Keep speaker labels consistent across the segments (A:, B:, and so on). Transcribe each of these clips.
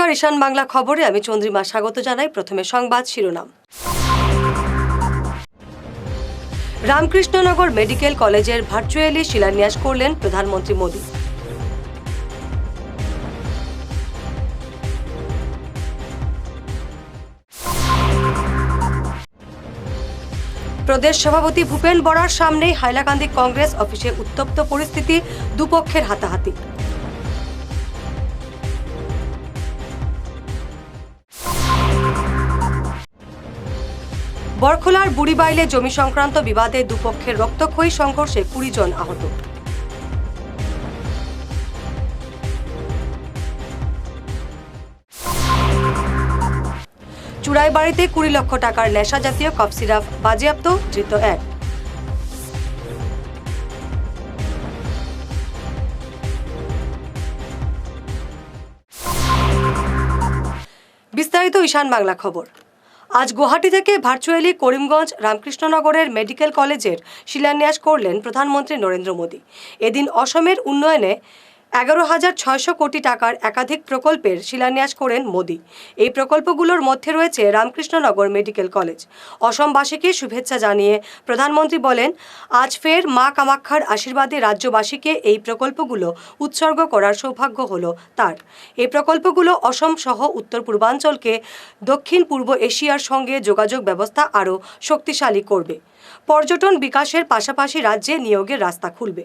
A: নমস্কার, ঈশান বাংলা খবরে আমি চন্দ্রিমা স্বাগত জানাই। প্রথমে সংবাদ শিরোনাম। রামকৃষ্ণনগর মেডিকেল কলেজের ভার্চুয়ালি শিলান্যাস করলেন প্রধানমন্ত্রী মোদী। প্রদেশ সভাপতি ভূপেন বরার সামনেই হাইলাকান্দি কংগ্রেস অফিসে উত্তপ্ত পরিস্থিতি, দুপক্ষের হাতাহাতি। বরখোলার বুড়িবাইলে জমি সংক্রান্ত বিবাদে দুপক্ষের রক্তক্ষয়ী সংঘর্ষে 20 জন আহত। চুড়াইবাড়িতে 20 লক্ষ টাকার নেশা জাতীয় কফ সিরাপ বাজেয়াপ্ত, ধৃত এক। বিস্তারিত ঈশান বাংলা খবর। আজ গুয়াহাটি থেকে ভার্চুয়ালি করিমগঞ্জ রামকৃষ্ণনগরের মেডিকেল কলেজের শিলান্যাস করলেন প্রধানমন্ত্রী নরেন্দ্র মোদী। এদিন অসমের উন্নয়নে 11,600 কোটি টাকার একাধিক প্রকল্পের শিলান্যাস করেন মোদী। এই প্রকল্পগুলোর মধ্যে রয়েছে রামকৃষ্ণনগর মেডিকেল কলেজ। অসমবাসীকে শুভেচ্ছা জানিয়ে প্রধানমন্ত্রী বলেন, আজ ফের মা কামাখ্যার আশীর্বাদে রাজ্যবাসীকে এই প্রকল্পগুলো উৎসর্গ করার সৌভাগ্য হলো তার। এই প্রকল্পগুলো অসম সহ উত্তর পূর্বাঞ্চলকে দক্ষিণ পূর্ব এশিয়ার সঙ্গে যোগাযোগ ব্যবস্থা আরও শক্তিশালী করবে। পর্যটন বিকাশের পাশাপাশি রাজ্যে নিয়োগের রাস্তা খুলবে।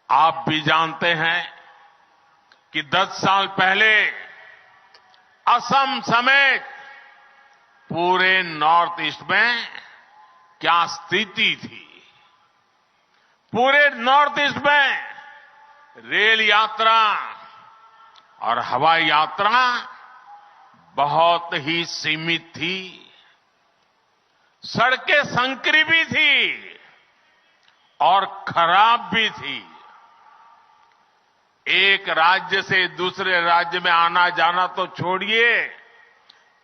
B: आप भी जानते हैं कि 10 साल पहले असम समेत पूरे नॉर्थ ईस्ट में क्या स्थिति थी। पूरे नॉर्थ ईस्ट में रेल यात्रा और हवाई यात्रा बहुत ही सीमित थी। सड़कें संकरी भी थी और खराब भी थी। एक राज्य से दूसरे राज्य में आना जाना तो छोड़िए,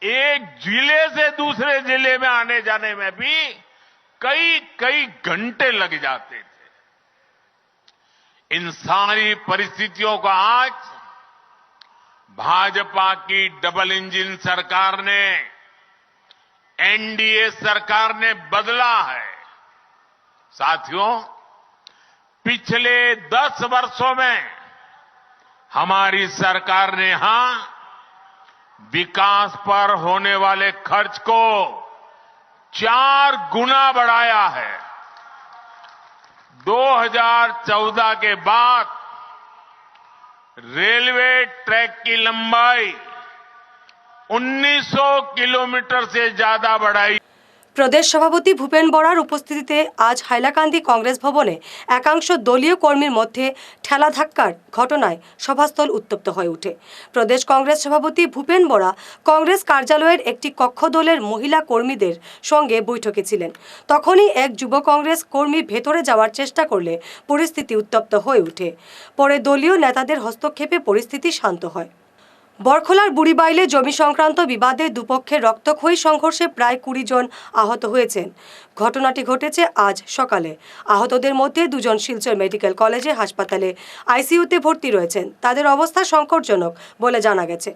B: एक जिले से दूसरे जिले में आने जाने में भी कई घंटे लग जाते थे। इन सारी परिस्थितियों को आज भाजपा की डबल इंजन सरकार ने, एनडीए सरकार ने बदला है। साथियों, पिछले 10 वर्षों में हमारी सरकार ने यहां विकास पर होने वाले खर्च को 4 गुना बढ़ाया है। 2014 के बाद रेलवे ट्रैक की लंबाई 1900 किलोमीटर से ज्यादा बढ़ाई।
A: প্রদেশ সভাপতি ভূপেন বরার উপস্থিতিতে আজ হাইলাকান্দি কংগ্রেস ভবনে একাংশ দলীয় কর্মীর মধ্যে ঠেলা ধাক্কার ঘটনায় সভাস্থল উত্তপ্ত হয়ে ওঠে। প্রদেশ কংগ্রেস সভাপতি ভূপেন বরা কংগ্রেস কার্যালয়ের একটি কক্ষ দলের মহিলা কর্মীদের সঙ্গে বৈঠকে ছিলেন। তখনই এক যুব কংগ্রেস কর্মী ভেতরে যাওয়ার চেষ্টা করলে পরিস্থিতি উত্তপ্ত হয়ে ওঠে। পরে দলীয় নেতাদের হস্তক্ষেপে পরিস্থিতি শান্ত হয়। বরখোলার বুড়িবাইলে জমি সংক্রান্ত বিবাদে দুপক্ষের রক্তক্ষয়ী সংঘর্ষে প্রায় 20 জন আহত হয়েছেন। ঘটনাটি ঘটেছে আজ সকালে। আহতদের মধ্যে 2 জন শিলচর মেডিকেল কলেজে হাসপাতালে আইসিইউতে ভর্তি রয়েছেন। তাদের অবস্থা সংকটজনক বলে জানা গেছে।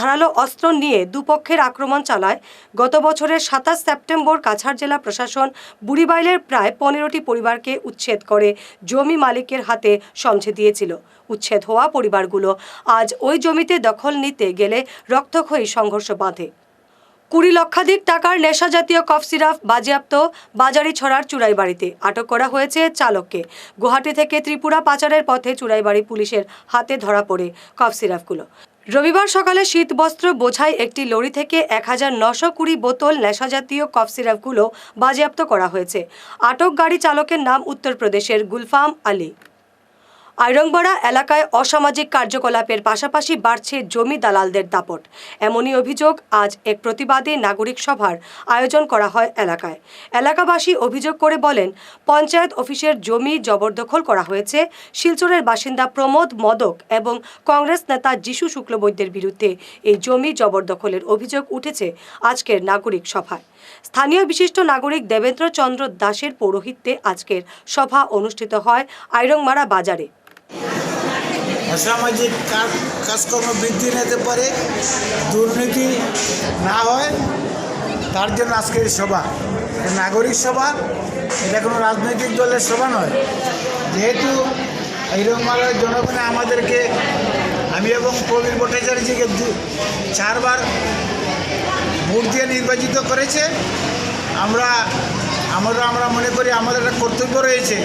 A: ধারালো অস্ত্র নিয়ে দুপক্ষের আক্রমণ চালায়। গত বছরের 27 সেপ্টেম্বর কাছাড় জেলা প্রশাসন বুড়িবাইলের প্রায় 15টি পরিবারকে উচ্ছেদ করে জমি মালিকের হাতে সমঝে দিয়েছিল। উচ্ছেদ হওয়া পরিবারগুলো আজ ওই জমিতে দখল নিতে গেলে রক্তক্ষয়ী সংঘর্ষ বাঁধে। 20 লক্ষাধিক টাকার নেশা জাতীয় কফ সিরাপ বাজেয়াপ্ত বাজারিছড়ার চুড়াইবাড়িতে। আটক করা হয়েছে চালককে। গুয়াহাটি থেকে ত্রিপুরা পাচারের পথে চুড়াইবাড়ি পুলিশের হাতে ধরা পড়ে কফ সিরাপগুলো। রবিবার সকালে শীতবস্ত্র বোঝাই একটি লরি থেকে 1920 বোতল নেশাজাতীয় কফ সিরাপগুলো বাজেয়াপ্ত করা হয়েছে। আটক গাড়ি চালকের নাম উত্তরপ্রদেশের গুলফাম আলী। আইরংবাড়া এলাকায় অসামাজিক কার্যকলাপের পাশাপাশি বাড়ছে জমি দালালদের দাপট। এমনই অভিযোগ আজ এক প্রতিবাদী নাগরিক সভার আয়োজন করা হয় এলাকায়। এলাকাবাসী অভিযোগ করে বলেন, পঞ্চায়েত অফিসের জমি জবরদখল করা হয়েছে। শিলচরের বাসিন্দা প্রমোদ মদক এবং কংগ্রেস নেতা যিশু শুক্লবৈদ্যের বিরুদ্ধে এই জমি জবরদখলের অভিযোগ উঠেছে আজকের নাগরিক সভায়। স্থানীয় বিশিষ্ট নাগরিক দেবেন্দ্র চন্দ্র দাসের পৌরোহিত্যে আজকের সভা অনুষ্ঠিত হয় আইরংমারা বাজারে।
C: অসামাজিক কাজকর্ম বৃদ্ধি নিতে পারে, দুর্নীতি না হয়, তার জন্য আজকের এই সভা। নাগরিক সভা, এটা কোনো রাজনৈতিক দলের সভা নয়। যেহেতু হিরংমারার জনগণে আমাদেরকে, আমি এবং প্রবীর ভট্টাচার্যকে 4বার ভোট দিয়ে নির্বাচিত করেছে, আমরা মনে করি আমাদের একটা কর্তব্য রয়েছে।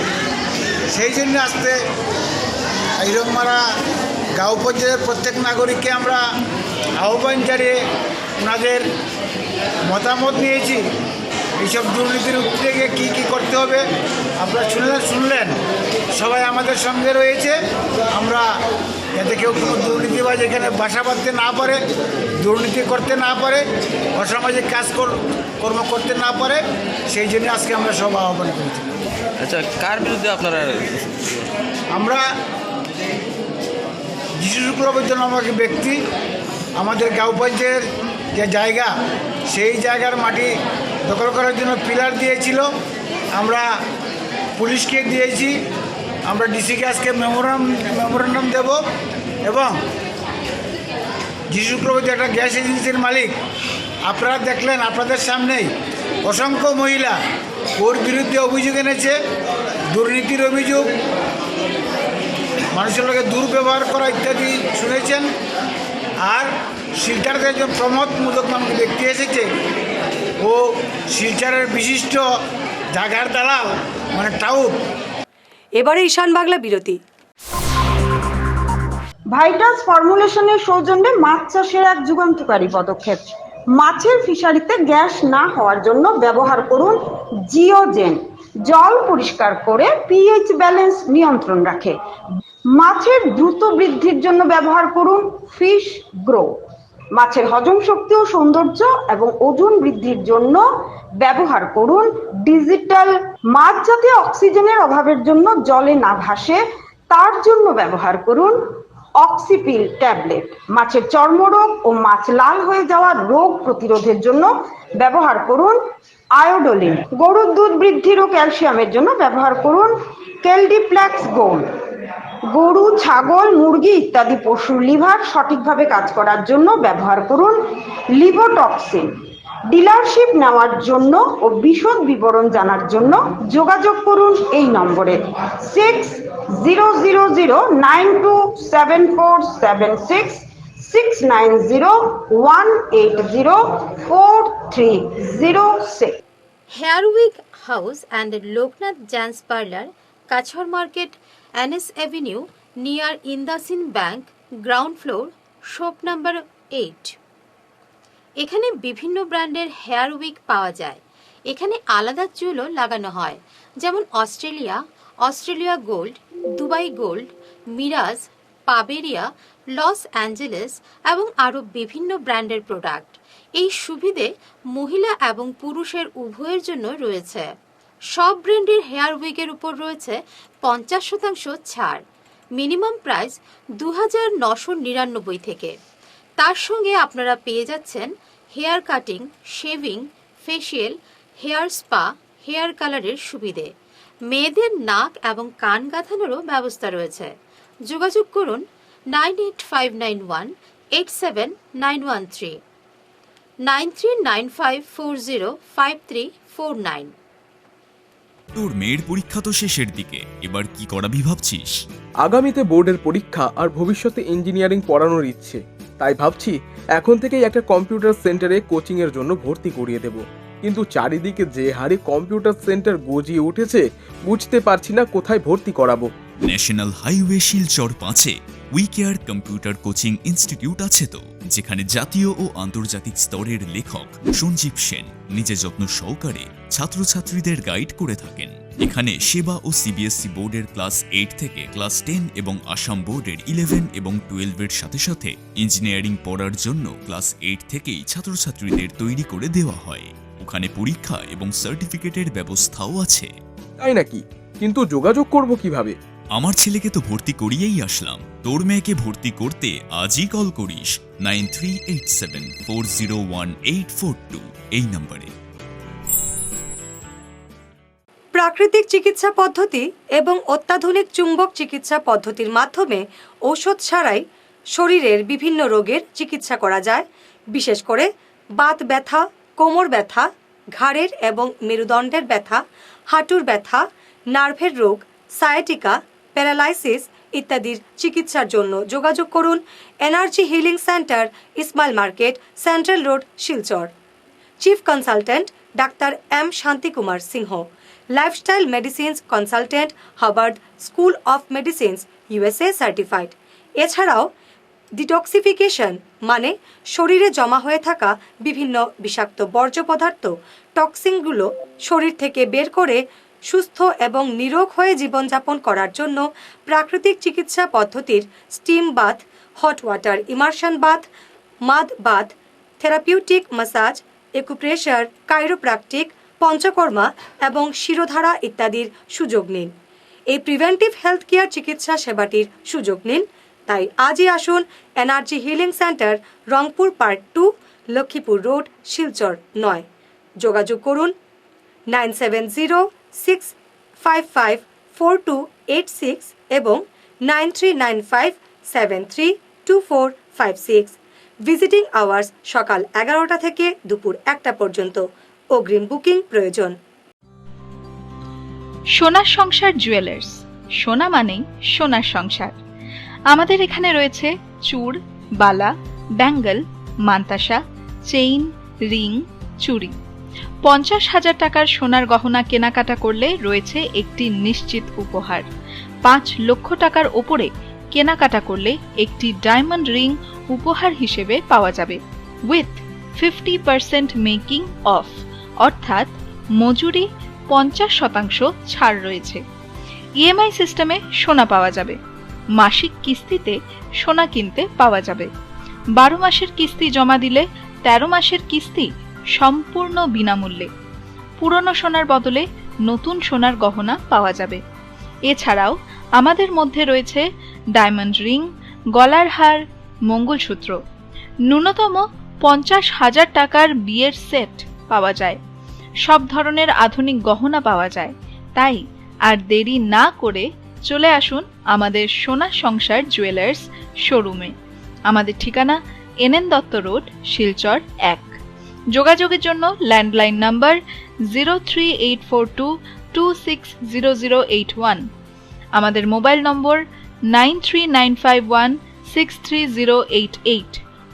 C: সেই জন্য আজকে হিরংমারা গাঁও পর্যায়ের প্রত্যেক নাগরিককে আমরা আহ্বান জানিয়ে ওনাদের মতামত নিয়েছি। এইসব দুর্নীতির উদ্যোগে কী কী করতে হবে আপনারা শুনলেন। সবাই আমাদের সঙ্গে রয়েছে। আমরা যাতে কেউ কোনো দুর্নীতিবাজ এখানে বাসা বাঁধতে না পারে, দুর্নীতি করতে না পারে, অসামাজিক কর্ম করতে না পারে, সেই জন্য আজকে আমরা সব আহ্বান করেছি।
D: আচ্ছা, কার বিরুদ্ধে আপনারা?
C: আমরা যিশু শুক্রবারের জন্য আমাকে ব্যক্তি, আমাদের গাঁও পঞ্চায়েতের যে জায়গা, সেই জায়গার মাটি দখল করার জন্য পিলার দিয়েছিল, আমরা পুলিশকে দিয়েছি। আমরা ডিসিকে আজকে মেমোরান্ডাম দেব। এবং যিশু শুক্রবার যে একটা গ্যাস এজেন্সির মালিক, আপনারা দেখলেন আপনাদের সামনেই অসংখ্য মহিলা ওর বিরুদ্ধে অভিযোগ এনেছে, দুর্নীতির অভিযোগ, মানুষের লোকে দুর্ব্যবহার করা ইত্যাদি শুনেছেন। আর শিলচরের একজন প্রমোদ মোদক নামক ব্যক্তি এসেছে, ও শিলচরের বিশিষ্ট জায়গার দালাল, মানে টাউট।
A: এবারে ঈশান বাংলা বিরতি।
E: ভাইটাস ফর্মুলেশনের সৌজন্যে মাছ চাষের এক যুগান্তকারী পদক্ষেপ। মাছের ফিশারিতে গ্যাস না হওয়ার জন্য ব্যবহার করুন জিওজেন। জল পরিষ্কার করে পিএইচ ব্যালেন্স নিয়ন্ত্রণ রাখে। মাছের দ্রুত বৃদ্ধির জন্য ব্যবহার করুন ফিশ গ্রো। মাছের হজম শক্তি ও সৌন্দর্য এবং ওজন বৃদ্ধির জন্য ব্যবহার করুন ডিজিটাল। মাছ যাতে অক্সিজেনের অভাবের জন্য জলে না ভাসে, তার জন্য ব্যবহার করুন অক্সিপিল ট্যাবলেট। মাছের চর্মরোগ ও মাছ লাল হয়ে যাওয়া রোগ প্রতিরোধের জন্য ব্যবহার করুন আয়োডোলিন। গরুর দুধ বৃদ্ধির ও ক্যালসিয়ামের জন্য ব্যবহার করুন কেলডিপ্লেক্স গোল্ড। গরু, ছাগল, মুরগি ইত্যাদি পশুর লিভার সঠিকভাবে কাজ করার জন্য ব্যবহার করুন লিভোটক্সিন। ডিলারশিপ নেওয়ার জন্য ও বিশদ বিবরণ জানার জন্য যোগাযোগ করুন এই নম্বরে 6000927476 69018043006।
F: Hair wig house and Loknath gents parlour, Cachar market, NS Avenue, near Indasin Bank, ground floor, shop number 8। এখানে বিভিন্ন ব্র্যান্ডের হেয়ার উইক পাওয়া যায়। এখানে আলাদা চুলও লাগানো হয়, যেমন অস্ট্রেলিয়া গোল্ড, দুবাই গোল্ড, মিরাজ, পাবেরিয়া, লস অ্যাঞ্জেলেস এবং আরও বিভিন্ন ব্র্যান্ডের প্রোডাক্ট। এই সুবিধে মহিলা এবং পুরুষের উভয়ের জন্য রয়েছে। সব ব্র্যান্ডের হেয়ার উইকের উপর রয়েছে 50% ছাড়। মিনিমাম প্রাইস 2999 থেকে। তার সঙ্গে আপনারা পেয়ে যাচ্ছেন hair cutting, shaving, facial, hair spa, hair কালারের সুবিধে। মেয়েদের নাক এবং কান গাঁথানোরও ব্যবস্থা রয়েছে। যোগাযোগ করুন 9859187913 9395405349।
G: তোর মেয়ের পরীক্ষা তো শেষের দিকে, এবার কি করাবি ভাবছিস?
H: আগামীতে বোর্ডের পরীক্ষা আর ভবিষ্যতে ইঞ্জিনিয়ারিং পড়ানোর ইচ্ছে, তাই ভাবছি এখন থেকেই একটা কম্পিউটার সেন্টারে কোচিংয়ের জন্য ভর্তি করিয়ে দেব। কিন্তু চারিদিকে যে হারে কম্পিউটার সেন্টার গজিয়ে উঠেছে, বুঝতে পারছি না কোথায় ভর্তি করাবো।
G: ন্যাশনাল হাইওয়ে শিলচর 5-এ উইকেয়ার কম্পিউটার কোচিং ইনস্টিটিউট আছে তো, যেখানে জাতীয় ও আন্তর্জাতিক স্তরের লেখক সঞ্জীব সেন নিজে যত্ন সহকারে ছাত্রছাত্রীদের গাইড করে থাকেন। এখানে সেবা ও CBSE বোর্ডের ক্লাস 8 থেকে ক্লাস 10 এবং আসাম বোর্ডের 11 এবং 12-এর সাথে সাথে ইঞ্জিনিয়ারিং পড়ার জন্য ক্লাস 8 থেকেই ছাত্রছাত্রীদের তৈরি করে দেওয়া হয়। ওখানে পরীক্ষা এবং সার্টিফিকেটের ব্যবস্থাও আছে।
H: তাই নাকি? কিন্তু যোগাযোগ করব কিভাবে?
G: আমার ছেলেকে তো ভর্তি করিয়েই আসলাম, তোর মেয়েকে ভর্তি করতে আজই কল করিস 9387401842 এই নম্বরে।
A: প্রাকৃতিক চিকিৎসা পদ্ধতি এবং অত্যাধুনিক চুম্বক চিকিৎসা পদ্ধতির মাধ্যমে ঔষধ ছাড়াই শরীরের বিভিন্ন রোগের চিকিৎসা করা যায়, বিশেষ করে বাত ব্যথা, কোমর ব্যথা, ঘাড়ের এবং মেরুদণ্ডের ব্যথা, হাঁটুর ব্যথা, নার্ভের রোগ, সায়াটিকা, প্যারালাইসিস ইত্যাদির চিকিৎসার জন্য যোগাযোগ করুন energy healing centre, Ismail market, central road, Silchar. Chief consultant doctor M Shantikumar Singha, lifestyle medicines consultant, Harvard school of medicines, USA certified. এছাড়াও ডিটক্সিফিকেশন মানে শরীরে জমা হয়ে থাকা বিভিন্ন বিষাক্ত বর্জ্য পদার্থ, টক্সিনগুলো শরীর থেকে বের করে সুস্থ এবং নিরোগ হয়ে জীবনযাপন করার জন্য প্রাকৃতিক চিকিৎসা পদ্ধতির steam bath, hot water immersion bath, mud bath, therapeutic massage, acupressure, chiropractic, panchakarma এবং শিরোধারা ইত্যাদির সুযোগ নিন। এই প্রিভেন্টিভ হেলথ কেয়ার চিকিৎসা সেবাটির সুযোগ নিন। তাই আজই আসুন energy healing centre, Rangpur part 2, Lakshmipur road, Silchar 9। যোগাযোগ করুন 9706554286 এবং 9395732456। ভিজিটিং আওয়ার্স সকাল 11টা থেকে দুপুর 1টা পর্যন্ত। অগ্রিম বুকিং প্রয়োজন।
I: সোনার সংসার জুয়েলার্স, সোনা মানেই সোনার সংসার। আমাদের এখানে রয়েছে চূড়, বালা, ব্যাঙ্গল, মান্তাসা, চেইন, রিং, চুড়ি। 50,000 টাকার সোনার গহনা কেনাকাটা করলে রয়েছে একটি নিশ্চিত উপহার। 5 লক্ষ টাকার ওপরে কেনাকাটা করলে একটি ডায়মন্ড রিং উপহার হিসেবে পাওয়া যাবে উইথ 50% মেকিং অফ, অর্থাৎ মজুরি 50% ছাড় রয়েছে। EMI সিস্টেমে সোনা পাওয়া যাবে। মাসিক কিস্তিতে সোনা কিনতে পাওয়া যাবে। 12 মাসের কিস্তি জমা দিলে 13 মাসের কিস্তি সম্পূর্ণ বিনামূল্যে। পুরনো সোনার বদলে নতুন সোনার গহনা পাওয়া যাবে। এছাড়াও আমাদের মধ্যে রয়েছে ডায়মন্ড রিং, গলার হার, মঙ্গলসূত্র। ন্যূনতম 50,000 টাকার বিয়ের সেট পাওয়া যায়। সব ধরনের আধুনিক গহনা পাওয়া যায়। তাই আর দেরি না করে চলে আসুন আমাদের সোনার সংসার জুয়েলার্স শোরুমে। আমাদের ঠিকানা NN দত্ত রোড, শিলচর 1। যোগাযোগের জন্য ল্যান্ডলাইন নাম্বার 03842260081, আমাদের মোবাইল নম্বর 9395163088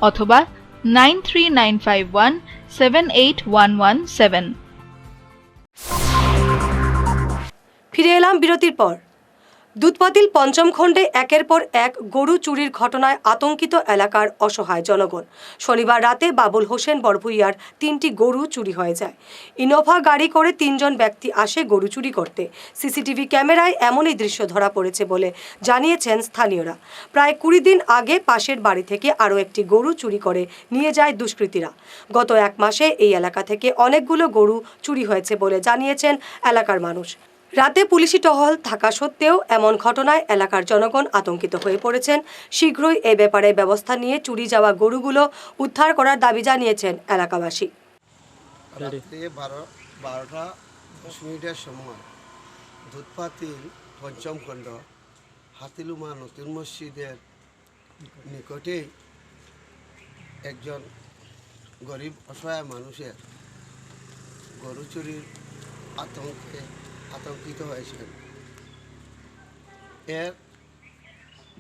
I: অথবা 9395178117।
A: ফিরে এলাম বিরতির পর। দুধপাতিল পঞ্চম খণ্ডে একের পর এক গরু চুরির ঘটনায় আতঙ্কিত এলাকার অসহায় জনগণ। শনিবার রাতে বাবুল হোসেন বড়ভূইয়ার 3টি গরু চুরি হয়ে যায়। ইনোভা গাড়ি করে 3 জন ব্যক্তি আসে গরু চুরি করতে। সিসিটিভি ক্যামেরায় এমনই দৃশ্য ধরা পড়েছে বলে জানিয়েছেন স্থানীয়রা। প্রায় 20 দিন আগে পাশের বাড়ি থেকে আরও একটি গরু চুরি করে নিয়ে যায় দুষ্কৃতীরা। গত 1 মাসে এই এলাকা থেকে অনেকগুলো গরু চুরি হয়েছে বলে জানিয়েছেন এলাকার মানুষ। রাতে পুলিশি টহল থাকা সত্ত্বেও এমন ঘটনায় এলাকার জনগণ আতঙ্কিত হয়ে পড়েছেন। শীঘ্রই এ ব্যাপারে ব্যবস্থা নিয়ে চুরি যাওয়া গরুগুলো উদ্ধার করার দাবি জানিয়েছেন এলাকাবাসী।
J: রাত্রে 12টা 10 মিনিটের সময় দুধপাতিল পঞ্চম খণ্ড হাতিলুমা নতুন মসজিদের নিকটেই একজন গরিব অসহায় মানুষের গরু চুরির আতঙ্কিত হয়েছেন। এর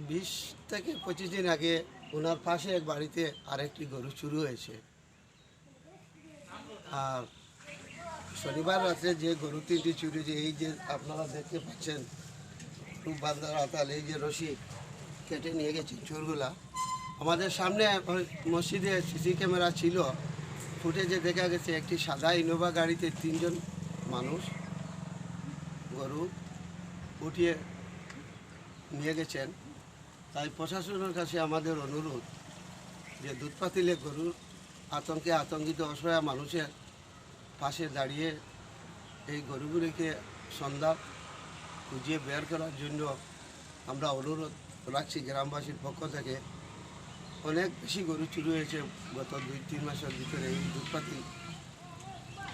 J: 20 থেকে 25 দিন আগে ওনার পাশে এক বাড়িতে আরেকটি গরু চুরি হয়েছে। আর শনিবার রাত্রে যে গরু 3টি চুরি হয়েছে, এই যে আপনারা দেখতে পাচ্ছেন খুব বান্দার আতাল, এই যে রশি কেটে নিয়ে গেছে চোরগুলা। আমাদের সামনে মসজিদে সিসি ক্যামেরা ছিল, ফুটেজে দেখা গেছে একটি সাদা ইনোভা গাড়িতে 3 জন মানুষ গরু উঠিয়ে নিয়ে গেছেন। তাই প্রশাসনের কাছে আমাদের অনুরোধ যে দুধপাতিলে গরুর আতঙ্কে আতঙ্কিত অসহায় মানুষের পাশে দাঁড়িয়ে এই গরুগুলিকে সন্ধ্যা খুঁজিয়ে বের করার জন্য আমরা অনুরোধ রাখছি গ্রামবাসীর পক্ষ থেকে। অনেক বেশি গরু চুরি হয়েছে গত 2-3 মাসের ভিতরে এই দুধপাতিল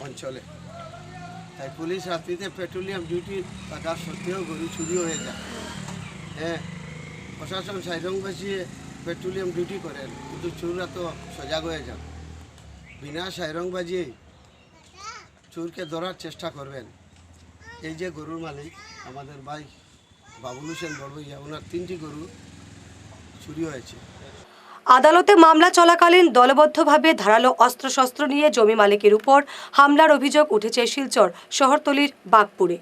J: অঞ্চলে। তাই পুলিশ রাত্রিতে পেট্রোলিয়াম ডিউটি থাকা সত্ত্বেও গরু চুরি হয়ে যায়। হ্যাঁ, প্রশাসন সাইরং বাজিয়ে পেট্রোলিয়াম ডিউটি করেন, কিন্তু চোররা তো সজাগ হয়ে যান। বিনা সাইরং বাজিয়ে চোরকে ধরার চেষ্টা করবেন। এই যে গরুর মালিক আমাদের ভাই বাবুল হোসেন বড়বইয়া, ওনার 3টি গরু চুরি হয়েছে।
A: আদালতে মামলা চলাকালীন দলবদ্ধভাবে ধারালো অস্ত্রশস্ত্র নিয়ে জমি মালিকের উপর হামলার অভিযোগ উঠেছে শিলচর শহরতলির বাগপুরে।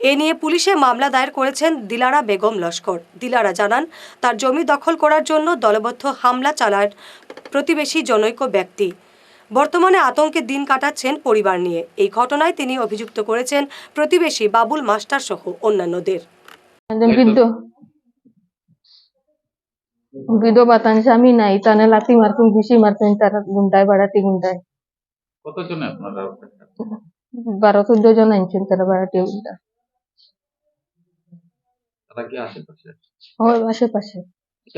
A: এ নিয়ে পুলিশে মামলা দায়ের করেছেন দিলারা বেগম লস্কর। দিলারা জানান, তার জমি দখল করার জন্য দলবদ্ধ হামলা চালায় প্রতিবেশী জনৈক ব্যক্তি। বর্তমানে আতঙ্কে দিন কাটাচ্ছেন পরিবার নিয়ে। এই ঘটনায় তিনি অভিযুক্ত করেছেন প্রতিবেশী বাবুল মাস্টার সহ অন্যান্যদের।
K: বিধবা তান স্বামী নাই, তানে লাথি মারতেন, ঘুষি মারতেন, তার গুন্ডায় বাড়াতে গুন্ডায়।
D: কতজন আপনারা?
K: 12-14 জন আনছেন তারা বাড়াতে গুন্ডা।
D: তারা কি আশেপাশে?
K: হয় আশেপাশে।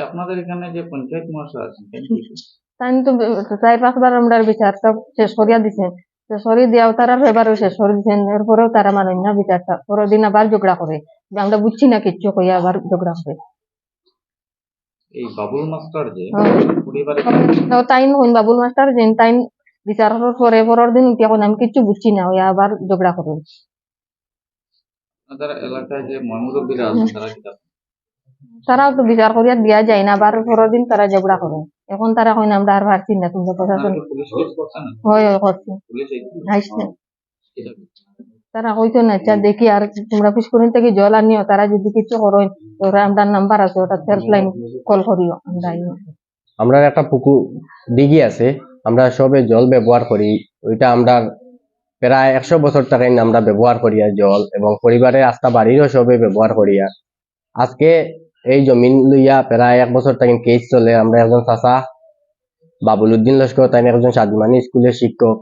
D: আপনাদের এখানে যে পঞ্চায়েত মহাশয় আছেন,
K: তাই তো 4-5 বার আমরা বিচারটা শেষ করিয়া দিচ্ছেন। শেষ করে দিয়াও তারা এবারও শেষ করে দিচ্ছেন, এরপরেও তারা মানেন না বিচারটা। পরের দিন আবার ঝগড়া করে, আমরা বুঝছি না কিচ্ছু, কইয়া আবার ঝগড়া করে।
D: এই বাবুল মাস্টার যে পরিবারে
K: তাই হইন বাবুল মাস্টার যে তাই বিচার হওয়ার পরে পরের দিন উঠিয়া আমি কিচ্ছু বুঝছি না, ওই আবার ঝগড়া করুন।
D: আপনাদের এলাকায় যে ময়মুরব্বীরা আছেন তারা কি?
K: তারাও তো বিচার করিয়া দিয়া যায় না, আবার পরের দিন তারা ঝগড়া করে। এখন তারা কইন আমরা আর পারছি না, তোমরা প্রশাসন। হয় করছি, আসছে। তারা কইতো না, আচ্ছা দেখি আর তোমরা পুষ্করিণ থেকে জল আনিও, তারা যদি কিছু করেন ওরা আমরা নাম্বার আছে, ওটা সেলফ লাইন কল করিও।
L: আমরা একটা পুকুর দিঘি আছে, আমরা সবে জল ব্যবহার করি। ওইটা আমরা প্রায় 100 বছর থেকে আমরা ব্যবহার করিয়া জল, এবং পরিবারের আস্থা বাড়িরও সবে ব্যবহার করিয়া। আজকে এই জমিন লইয়া প্রায় 1 বছর থেকে কেস চলে। আমরা একজন চাচা বাবুল উদ্দিন লস্কর, তাই একজন স্বাধীমানি স্কুলের শিক্ষক,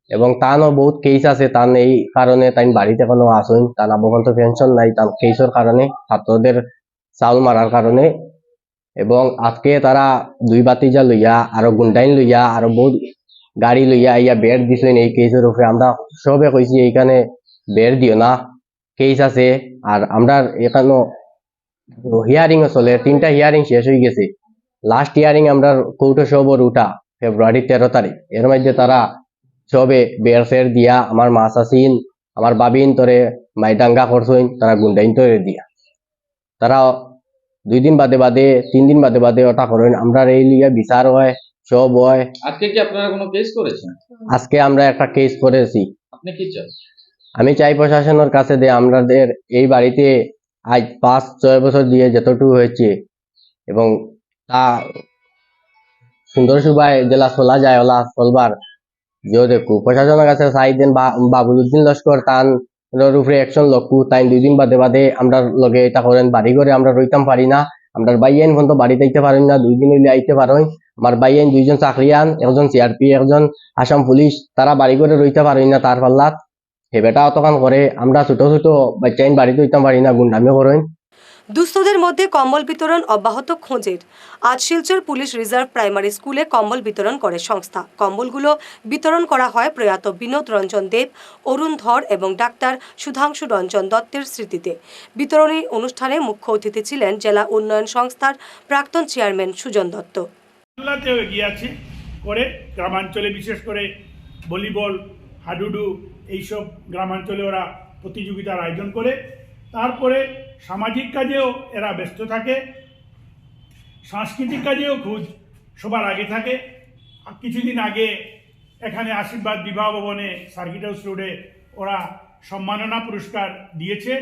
L: এবং তানও বহুত কেস আছে। তান এই কারণে তাই বাড়িতে কোনো আসুন, তার আবহান্ত পেনশন নাই, তার কেসের কারণে, ছাত্রদের চাউল মারার কারণে। এবং আজকে তারা 2 বাতিজা লইয়া আরো গুন্ডাইন লইয়া আরো বহুত গাড়ি লইয়া ইয়া বেড় দিছেন এই কেসের উপরে। আমরা সবে কইছি এইখানে বেড় দিও না, কেস আছে। আর আমরা এখানে হিয়ারিং চলে, 3টা হিয়ারিং শেষ হয়ে গেছে। লাস্ট হিয়ারিং আমরা কোর্টে সবর উঠা ফেব্রুয়ারি 13 তারিখ। এর মধ্যে তারা সবে বেড় ফের দিয়া আমার মা চাচিন আমার বাবিন তরে মাইদাঙ্গা করছেন, তারা গুন্ডাইন তরে দিয়া। তারা 2 দিন বাদে বাদে 3 দিন বাদে বাদে ওটা করেন। আমরা এই লিগে বিচার হয়, সব হয়।
D: আজকে কি আপনারা কোনো কেস করেছেন?
L: আজকে আমরা একটা কেস করেছি।
D: আপনি কি চান?
L: আমি চাই প্রশাসনের কাছে যে আমাদের এই বাড়িতে আজ 5-6 বছর দিয়ে যতটুকু হয়েছে, এবং তা সুন্দর সুবাই জেলা চলা যায়, ওলা চলবার যে দেখু প্রশাসনের কাছে চাই দেন। বাবুল উদ্দিন লস্কর তান উপরে অ্যাকশন লক্ষ্য, তাই 2 দিন বাদে বাদে আমরা লগে এটা করেন। বাড়ি ঘরে আমরা রইতাম পারি না, আমরা বাইয়াইন পর্যন্ত বাড়িতে আইতে পারেন না, 2 দিন হইলে আইতে পারেন। আমার বাইয়াইন 2 জন চাকরিয়ান, একজন সিআরপি, একজন আসাম পুলিশ, তারা বাড়ি ঘরে রইতে পারেন না। তার পাল্লাত হেবেটা অতখান করে আমরা ছোট ছোট বাচ্চাইন বাড়িতে হইতাম পারি না, গুন্ডামি করেন।
A: দুস্থদের মধ্যে কম্বল বিতরণ অব্যাহত খোঁজের। আজ শিলচর পুলিশ রিজার্ভ প্রাইমারি স্কুলে কম্বল বিতরণ করে সংস্থা। কম্বলগুলো বিতরণ করা হয় প্রয়াত বিনোদ রঞ্জন দেব, অরুণ ধর এবং ডাক্তার সুধাংশু রঞ্জন দত্তের স্মৃতিতে। বিতরণী অনুষ্ঠানে মুখ্য অতিথি ছিলেন জেলা উন্নয়ন সংস্থার প্রাক্তন চেয়ারম্যান সুজন দত্ত।
M: গিয়েছে করে গ্রামাঞ্চলে বিশেষ করে ভলিবল, হাডুডু এইসব গ্রামাঞ্চলে ওরা প্রতিযোগিতার আয়োজন করে। তারপরে সামাজিক কাজেও এরা ব্যস্ত থাকে, সাংস্কৃতিক কাজেও খুব সবার আগে থাকে। কিছুদিন আগে এখানে আশীর্বাদ বিবাহ ভবনে সার্কিট হাউস রোডে ওরা সম্মাননা পুরস্কার দিয়েছে,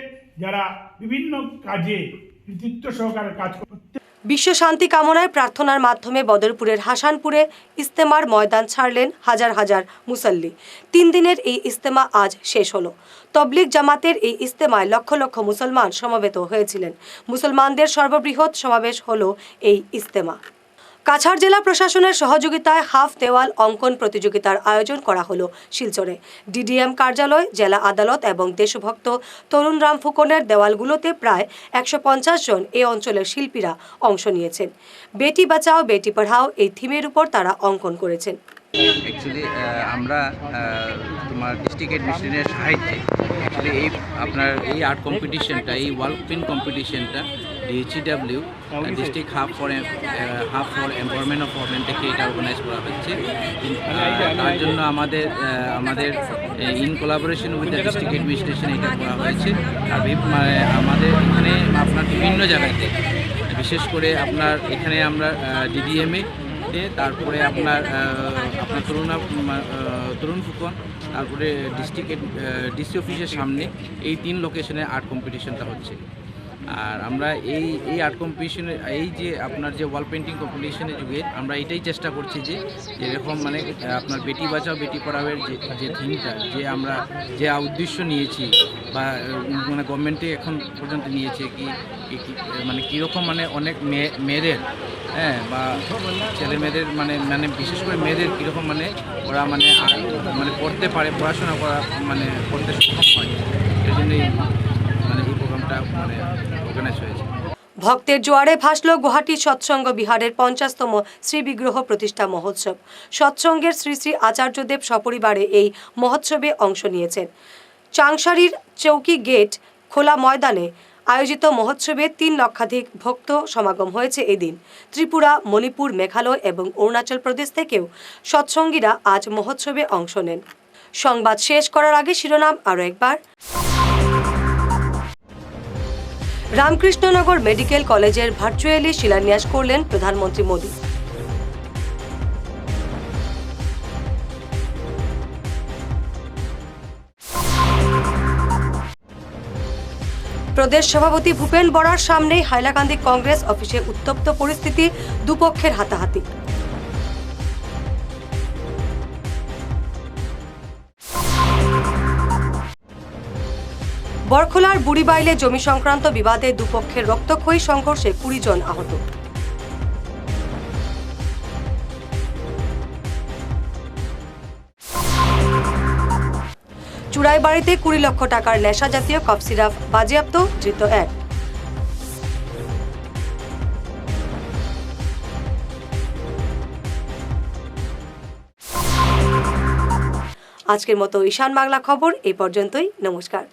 M: যারা বিভিন্ন কাজে কৃতিত্ব সহকারে কাজ করতে।
A: বিশ্ব শান্তি কামনায় প্রার্থনার মাধ্যমে বদরপুরের হাসানপুরে ইস্তেমার ময়দান ছাড়লেন হাজার হাজার মুসল্লি। 3 দিনের এই ইস্তেমা আজ শেষ হলো। তবলিগ জামাতের এই ইস্তেমায় লক্ষ লক্ষ মুসলমান সমবেত হয়েছিলেন। মুসলমানদের সর্ববৃহৎ সমাবেশ হলো এই ইস্তেমা। কাছাড় জেলা প্রশাসনের সহযোগিতায় হাফ দেওয়াল অঙ্কন প্রতিযোগিতার আয়োজন করা হলো শিলচরে। ডিডিএম কার্যালয়, জেলা আদালত এবং দেশভক্ত তরুণ রাম ফুকনের দেওয়ালগুলোতে প্রায় 150 জন এই অঞ্চলের শিল্পীরা অংশ নিয়েছেন। বেটি বাঁচাও বেটি পড়াও এই থিমের উপর তারা অঙ্কন করেছেন।
N: অ্যাকচুয়ালি আমরা তোমার ডিস্ট্রিক্ট অ্যাডমিনিস্ট্রেশনের সাহায্যে অ্যাকচুয়ালি এই আপনার এই আর্ট কম্পিটিশনটা, এই ওয়াল পেন্ট কম্পিটিশনটা DHEW district hub for empowerment of women থেকে এটা অর্গানাইজ করা হচ্ছে। তার জন্য আমাদের in collaboration with the district administration এটা করা হয়েছে। আর আমাদের এখানে আপনার বিভিন্ন জায়গাতে, বিশেষ করে আপনার এখানে আমরা DDMA, তারপরে আপনার তরুণ ফুকন, তারপরে ডিসি অফিসের সামনে, এই 3 লোকেশনে আর্ট কম্পিটিশনটা হচ্ছে। আর আমরা এই আর্ট কম্পিটিশনের এই যে আপনার যে ওয়াল পেন্টিং কম্পিটিশনের যুগে আমরা এটাই চেষ্টা করছি যে যেরকম মানে আপনার বেটি বাঁচাও বেটি পড়াওয়ের যে থিমটা, যে আমরা যে উদ্দেশ্য নিয়েছি বা মানে গভর্নমেন্টে এখন পর্যন্ত নিয়েছে কি মানে কীরকম মানে অনেক মেয়েদের, হ্যাঁ, বা ছেলে মেয়েদের মানে বিশেষ করে মেয়েদের কীরকম মানে ওরা মানে পড়তে পারে, পড়াশোনা করা মানে করতে সক্ষম হয়, এই জন্যই মানে এই প্রোগ্রামটা মানে অর্গানাইজ হয়েছে।
A: ভক্তের জোয়ারে ভাসল গুয়াহাটি সৎসঙ্গ বিহারের 50তম শ্রী বিগ্রহ প্রতিষ্ঠা মহোৎসব। সৎসঙ্গের শ্রী শ্রী আচার্যদেব সপরিবারে এই মহোৎসবে অংশ নিয়েছেন। চাংসারির চৌকি গেট খোলা ময়দানে আয়োজিত মহোৎসবে 3 লক্ষাধিক ভক্ত সমাগম হয়েছে এদিন। ত্রিপুরা, মণিপুর, মেঘালয় এবং অরুণাচল প্রদেশ থেকেও সৎসঙ্গীরা আজ মহোৎসবে অংশ নেন। সংবাদ শেষ করার আগে শিরোনাম আরও একবার। রামকৃষ্ণনগর মেডিকেল কলেজের ভার্চুয়ালি শিলান্যাস করলেন প্রধানমন্ত্রী মোদী। প্রদেশ সভাপতি ভূপেন বরার সামনে হাইলাকান্দি কংগ্রেস অফিসে উত্তপ্ত পরিস্থিতি, দুপক্ষের হাতাহাতি। বরখোলার বুড়িবাইলে জমি সংক্রান্ত বিবাদে দুপক্ষের রক্তক্ষয়ী সংঘর্ষে 20 জন আহত। চুড়াইবাড়িতে 20 লক্ষ টাকার নেশা জাতীয় কফ সিরাপ বাজেয়াপ্ত, ধৃত 1। আজকের মতো ঈশান বাংলা খবর এই পর্যন্তই। নমস্কার।